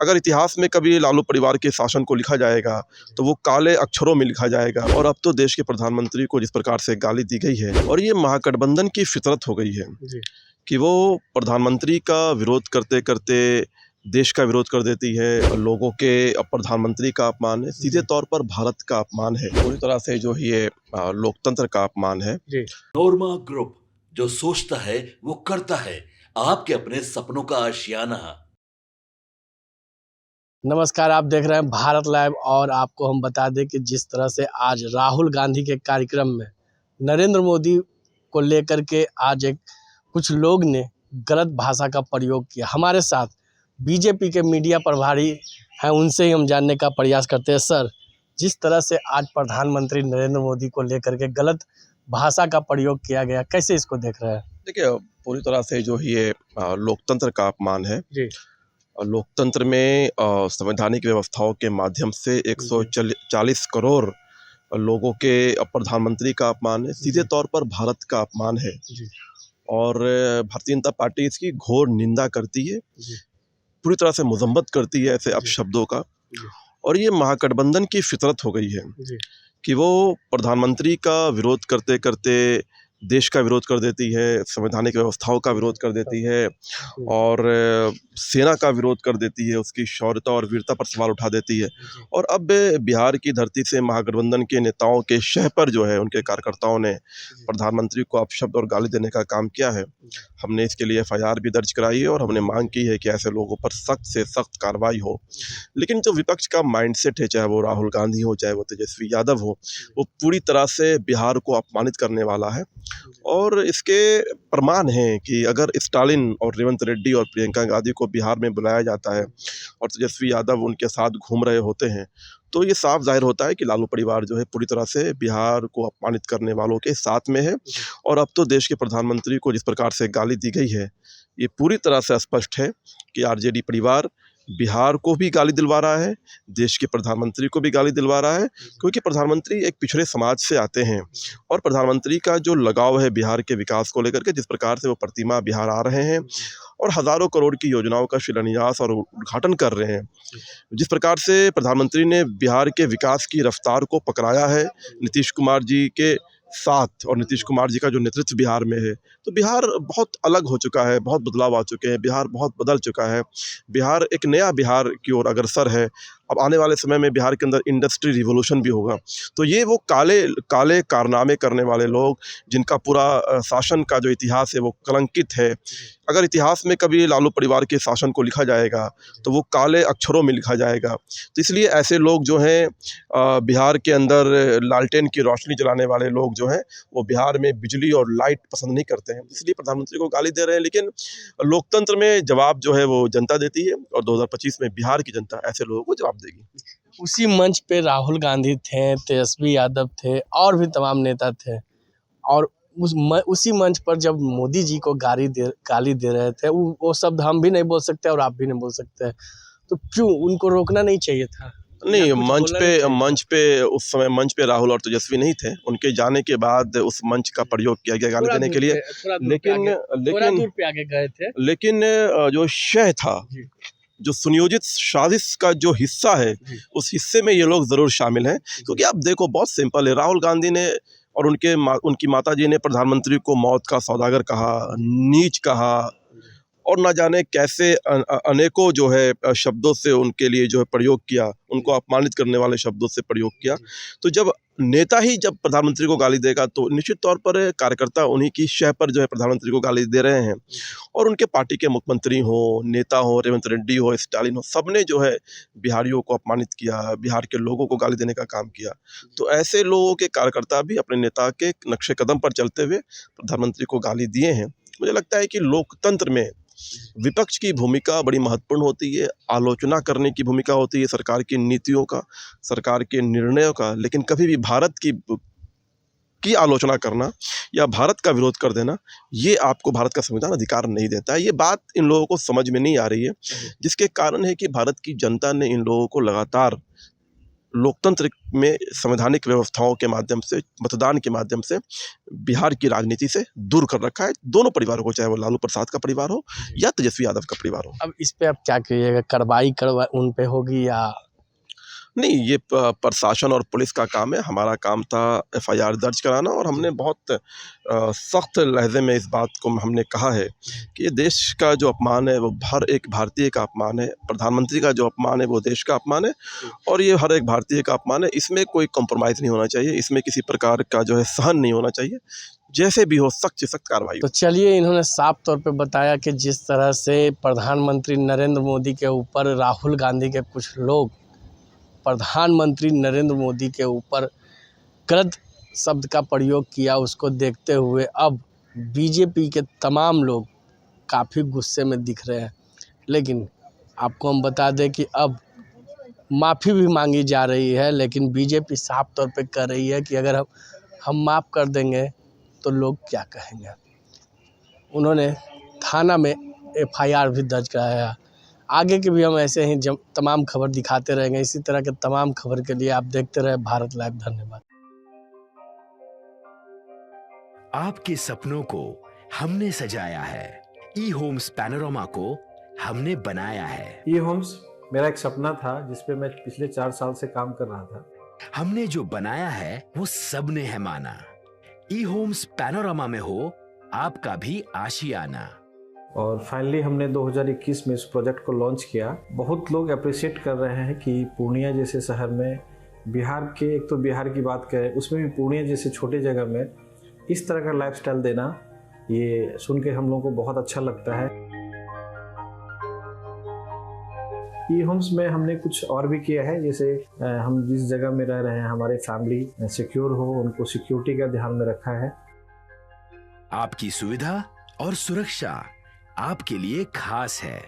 अगर इतिहास में कभी लालू परिवार के शासन को लिखा जाएगा तो वो काले अक्षरों में लिखा जाएगा। और अब तो देश के प्रधानमंत्री को जिस प्रकार से गाली दी गई है, और ये महागठबंधन की फितरत हो गई है कि वो प्रधानमंत्री का विरोध करते करते देश का विरोध कर देती है। लोगों के प्रधानमंत्री का अपमान है, सीधे तौर पर भारत का अपमान है, पूरी तरह से जो ये लोकतंत्र का अपमान है। नोरमा ग्रुप, जो सोचता है वो करता है। आपके अपने सपनों का आशियाना। नमस्कार, आप देख रहे हैं भारत लाइव। और आपको हम बता दें कि जिस तरह से आज राहुल गांधी के कार्यक्रम में नरेंद्र मोदी को लेकर के आज कुछ लोग ने गलत भाषा का प्रयोग किया। हमारे साथ बीजेपी के मीडिया प्रभारी हैं, उनसे ही हम जानने का प्रयास करते हैं। सर, जिस तरह से आज प्रधानमंत्री नरेंद्र मोदी को लेकर के गलत भाषा का प्रयोग किया गया, कैसे इसको देख रहे हैं? देखिए, पूरी तरह से जो ये लोकतंत्र का अपमान है जी। लोकतंत्र में संवैधानिक व्यवस्थाओं के माध्यम से 140 करोड़ लोगों के प्रधानमंत्री का अपमान है, सीधे तौर पर भारत का अपमान है जी। और भारतीय जनता पार्टी इसकी घोर निंदा करती है, पूरी तरह से मजम्मत करती है ऐसे अपशब्दों का। और ये महागठबंधन की फितरत हो गई है कि वो प्रधानमंत्री का विरोध करते करते देश का विरोध कर देती है, संवैधानिक व्यवस्थाओं का विरोध कर देती है और सेना का विरोध कर देती है, उसकी शौर्यता और वीरता पर सवाल उठा देती है। और अब बिहार की धरती से महागठबंधन के नेताओं के शह पर जो है, उनके कार्यकर्ताओं ने प्रधानमंत्री को अपशब्द और गाली देने का काम किया है। हमने इसके लिए FIR भी दर्ज कराई है और हमने मांग की है कि ऐसे लोगों पर सख्त से सख्त कार्रवाई हो। लेकिन जो विपक्ष का माइंडसेट है, चाहे वो राहुल गांधी हो, चाहे वो तेजस्वी यादव हो, वो पूरी तरह से बिहार को अपमानित करने वाला है। और इसके प्रमाण हैं कि अगर स्टालिन और रेवंत रेड्डी और प्रियंका गांधी को बिहार में बुलाया जाता है और तेजस्वी यादव उनके साथ घूम रहे होते हैं, तो ये साफ जाहिर होता है कि लालू परिवार जो है पूरी तरह से बिहार को अपमानित करने वालों के साथ में है। और अब तो देश के प्रधानमंत्री को जिस प्रकार से गाली दी गई है, ये पूरी तरह से स्पष्ट है कि RJD परिवार बिहार को भी गाली दिलवा रहा है, देश के प्रधानमंत्री को भी गाली दिलवा रहा है, क्योंकि प्रधानमंत्री एक पिछड़े समाज से आते हैं और प्रधानमंत्री का जो लगाव है बिहार के विकास को लेकर के, जिस प्रकार से वो प्रतिमा बिहार आ रहे हैं और हज़ारों करोड़ की योजनाओं का शिलान्यास और उद्घाटन कर रहे हैं, जिस प्रकार से प्रधानमंत्री ने बिहार के विकास की रफ्तार को पकड़ाया है नीतीश कुमार जी के साथ, और नीतीश कुमार जी का जो नेतृत्व बिहार में है, तो बिहार बहुत अलग हो चुका है, बहुत बदलाव आ चुके हैं, बिहार बहुत बदल चुका है। बिहार एक नया बिहार की ओर अग्रसर है। अब आने वाले समय में बिहार के अंदर इंडस्ट्री रिवोल्यूशन भी होगा। तो ये वो काले कारनामे करने वाले लोग, जिनका पूरा शासन का जो इतिहास है वो कलंकित है। अगर इतिहास में कभी लालू परिवार के शासन को लिखा जाएगा तो वो काले अक्षरों में लिखा जाएगा। तो इसलिए ऐसे लोग जो हैं, बिहार के अंदर लालटेन की रोशनी जलाने वाले लोग जो हैं, वो बिहार में बिजली और लाइट पसंद नहीं करते हैं, इसलिए प्रधानमंत्री को गाली दे रहे हैं। लेकिन लोकतंत्र में जवाब जो है वो जनता देती है, और 2025 में बिहार की जनता ऐसे लोगों को जवाब देगी। उसी मंच पे राहुल गांधी थे, तेजस्वी यादव थे और भी तमाम नेता थे, और उसी मंच पर जब मोदी जी को गाली दे रहे थे, वो शब्द हम भी नहीं बोल सकते और आप भी नहीं बोल सकते, तो क्यों उनको रोकना नहीं चाहिए था? नहीं, मंच पे उस समय मंच पे राहुल और तेजस्वी नहीं थे। उनके जाने के बाद उस मंच का प्रयोग किया गया गाली देने के लिए। लेकिन जो शह था, जो सुनियोजित साजिश का जो हिस्सा है, उस हिस्से में ये लोग ज़रूर शामिल हैं। क्योंकि आप देखो, बहुत सिंपल है। राहुल गांधी ने और उनकी माताजी ने प्रधानमंत्री को मौत का सौदागर कहा, नीच कहा, और ना जाने कैसे अनेकों जो है शब्दों से उनके लिए जो है प्रयोग किया, उनको अपमानित करने वाले शब्दों से प्रयोग किया। तो जब नेता ही जब प्रधानमंत्री को गाली देगा, तो निश्चित तौर पर कार्यकर्ता उन्हीं की शह पर जो है प्रधानमंत्री को गाली दे रहे हैं। और उनके पार्टी के मुख्यमंत्री हो, नेता हो, रेवंत रेड्डी हो, स्टालिन हो, सबने जो है बिहारियों को अपमानित किया, बिहार के लोगों को गाली देने का काम किया। तो ऐसे लोगों के कार्यकर्ता भी अपने नेता के नक्शे कदम पर चलते हुए प्रधानमंत्री को गाली दिए हैं। मुझे लगता है कि लोकतंत्र में विपक्ष की भूमिका बड़ी महत्वपूर्ण होती है, आलोचना करने की भूमिका होती है सरकार की नीतियों का, सरकार के निर्णयों का, लेकिन कभी भी भारत की आलोचना करना या भारत का विरोध कर देना, ये आपको भारत का संविधान अधिकार नहीं देता है। ये बात इन लोगों को समझ में नहीं आ रही है, जिसके कारण है कि भारत की जनता ने इन लोगों को लगातार लोकतंत्र में संवैधानिक व्यवस्थाओं के माध्यम से, मतदान के माध्यम से बिहार की राजनीति से दूर कर रखा है दोनों परिवारों को, चाहे वो लालू प्रसाद का परिवार हो या तेजस्वी यादव का परिवार हो। अब इस पे आप क्या कहिएगा, कार्रवाई उन पे होगी या नहीं? ये प्रशासन और पुलिस का काम है। हमारा काम था एफआईआर दर्ज कराना, और हमने बहुत सख्त लहजे में इस बात को हमने कहा है कि ये देश का जो अपमान है वो हर एक भारतीय का अपमान है। प्रधानमंत्री का जो अपमान है वो देश का अपमान है, और ये हर एक भारतीय का अपमान है। इसमें कोई कॉम्प्रोमाइज़ नहीं होना चाहिए, इसमें किसी प्रकार का जो है सहन नहीं होना चाहिए। जैसे भी हो सख्त से सख्त कार्रवाई। तो चलिए, इन्होंने साफ तौर पे बताया कि जिस तरह से प्रधानमंत्री नरेंद्र मोदी के ऊपर राहुल गांधी के कुछ लोग प्रधानमंत्री नरेंद्र मोदी के ऊपर गलत शब्द का प्रयोग किया, उसको देखते हुए अब बीजेपी के तमाम लोग काफ़ी गुस्से में दिख रहे हैं। लेकिन आपको हम बता दें कि अब माफ़ी भी मांगी जा रही है, लेकिन बीजेपी साफ तौर पे कह रही है कि अगर हम माफ़ कर देंगे तो लोग क्या कहेंगे। उन्होंने थाना में एफआईआर भी दर्ज कराया। आगे के भी हम ऐसे ही तमाम खबर दिखाते रहेंगे। इसी तरह के तमाम खबर के लिए आप देखते रहे भारत लाइव। धन्यवाद। आपके सपनों को हमने सजाया है, ई होम्स पैनोरमा को हमने बनाया है। ई होम्स मेरा एक सपना था जिसपे मैं पिछले 4 साल से काम कर रहा था। हमने जो बनाया है वो सबने है माना। ई होम्स पैनोरमा में हो आपका भी आशियाना। और फाइनली हमने 2021 में इस प्रोजेक्ट को लॉन्च किया। बहुत लोग अप्रिशिएट कर रहे हैं कि पूर्णिया जैसे शहर में, बिहार के, एक तो बिहार की बात करें उसमें भी पूर्णिया जैसे छोटे जगह में इस तरह का लाइफस्टाइल देना, ये सुन के हम लोगों को बहुत अच्छा लगता है। ई होम्स में हमने कुछ और भी किया है, जैसे हम जिस जगह में रह रहे हैं हमारे फैमिली सिक्योर हो, उनको सिक्योरिटी का ध्यान में रखा है। आपकी सुविधा और सुरक्षा आपके लिए खास है,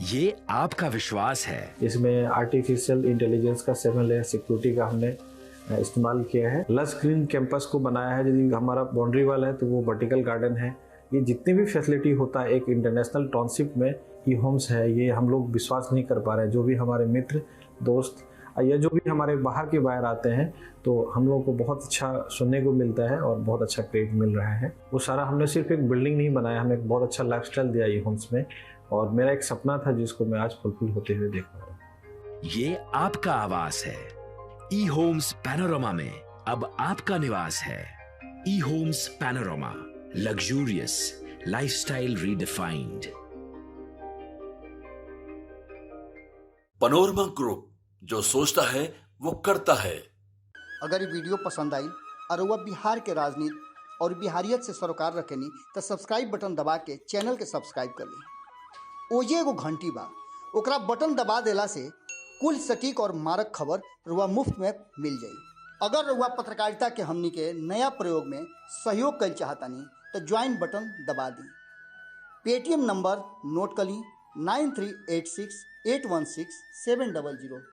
ये आपका विश्वास है। इसमें आर्टिफिशियल इंटेलिजेंस का 7 लेयर सिक्योरिटी का हमने इस्तेमाल किया है। लस ग्रीन कैंपस को बनाया है। यदि हमारा बाउंड्री वाल है तो वो वर्टिकल गार्डन है। ये जितनी भी फैसिलिटी होता है एक इंटरनेशनल टाउनशिप में ई होम्स है, ये हम लोग विश्वास नहीं कर पा रहे हैं। जो भी हमारे मित्र दोस्त या जो भी हमारे बाहर के बाहर आते हैं तो हम लोगों को बहुत अच्छा सुनने को मिलता है और बहुत अच्छा क्रेडिट मिल रहा है। वो सारा हमने सिर्फ एक बिल्डिंग नहीं बनाया, हमें एक बहुत अच्छा लाइफस्टाइल दिया ई होम्स में, और मेरा एक सपना था जिसको मैं आज फुलफिल होते हुए देख रहा हूँ। ये आपका आवास है। ई होम्स पैनोरमा में अब आपका निवास है। E Homes Panorama, luxurious lifestyle redefined. Panorama Group, जो सोचता है वो करता है। अगर ये वीडियो पसंद आई और वह बिहार के राजनीति और बिहारियत से सरोकार रखेनी तो सब्सक्राइब बटन दबा के चैनल के सब्सक्राइब कर ली। ओजे एगो घंटी बा, ओकरा बटन दबा देला से कुल सटीक और मारक खबर रुआ मुफ्त में मिल जाई। अगर रुआ पत्रकारिता के हमनी के नया प्रयोग में सहयोग कर चाहतानी तो ज्वाइन बटन दबा दी। पेटीएम नंबर नोट कर ली 9386816700।